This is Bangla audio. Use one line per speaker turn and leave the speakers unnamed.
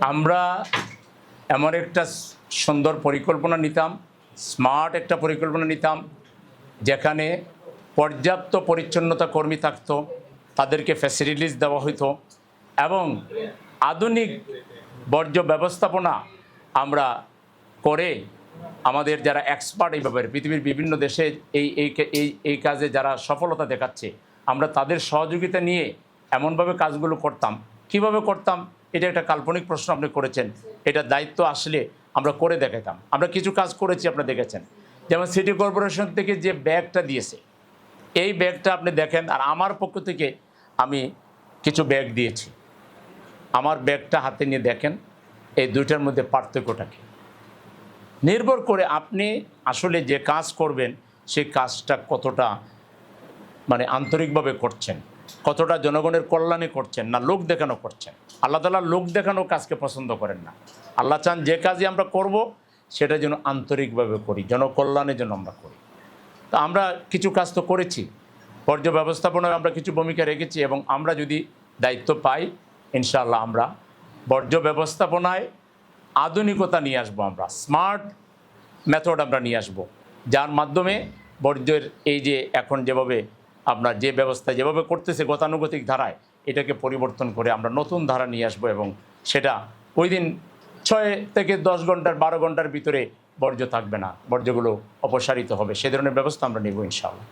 আমরা এমন একটা সুন্দর পরিকল্পনা নিতাম, স্মার্ট একটা পরিকল্পনা নিতাম, যেখানে পর্যাপ্ত পরিচ্ছন্নতা কর্মী থাকতো, তাদেরকে ফ্যাসিলিটিস দেওয়া হতো এবং আধুনিক বর্জ্য ব্যবস্থাপনা আমরা করে আমাদের যারা এক্সপার্ট এই ব্যাপারে পৃথিবীর বিভিন্ন দেশে এই কাজে যারা সফলতা দেখাচ্ছে, আমরা তাদের সহযোগিতা নিয়ে এমনভাবে কাজগুলো করতাম। কিভাবে করতাম, এটা একটা কাল্পনিক প্রশ্ন আপনি করেছেন। এটা দায়িত্ব আসলে আমরা করে দেখাতাম। আমরা কিছু কাজ করেছি, আপনারা দেখেছেন। যেমন সিটি কর্পোরেশন থেকে যে ব্যাগটা দিয়েছে, এই ব্যাগটা আপনি দেখেন, আর আমার পক্ষ থেকে আমি কিছু ব্যাগ দিয়েছি। আমার ব্যাগটা হাতে নিয়ে দেখেন, এই দুইটার মধ্যে পার্থক্যটা কী। নির্ভর করে আপনি আসলে যে কাজ করবেন সেই কাজটা কতটা আন্তরিকভাবে করছেন, কতটা জনগণের কল্যাণে করছেন, না লোক দেখানো করছেন। আল্লাহ তাআলা লোক দেখানো কাজকে পছন্দ করেন না। আল্লাহ চান যে কাজই আমরা করব সেটা যেন আন্তরিকভাবে করি, জনকল্যাণের জন্য আমরা করি। তো আমরা কিছু কাজ তো করেছি, বর্জ্য ব্যবস্থাপনায় আমরা কিছু ভূমিকা রেখেছি এবং আমরা যদি দায়িত্ব পাই, ইনশাআল্লাহ আমরা বর্জ্য ব্যবস্থাপনায় আধুনিকতা নিয়ে আসবো। আমরা স্মার্ট মেথড আমরা নিয়ে আসবো, যার মাধ্যমে বর্জ্যের এই যে এখন যেভাবে আপনার যে ব্যবস্থা যেভাবে করতেছে গতানুগতিক ধারায়, এটাকে পরিবর্তন করে আমরা নতুন ধারা নিয়ে আসবো এবং সেটা ওই দিন 6 থেকে 10 ঘন্টার 12 ঘন্টার ভিতরে বর্জ্য থাকবে না, বর্জ্যগুলো অপসারিত হবে। সে ধরনের ব্যবস্থা আমরা নেব ইনশাআল্লাহ।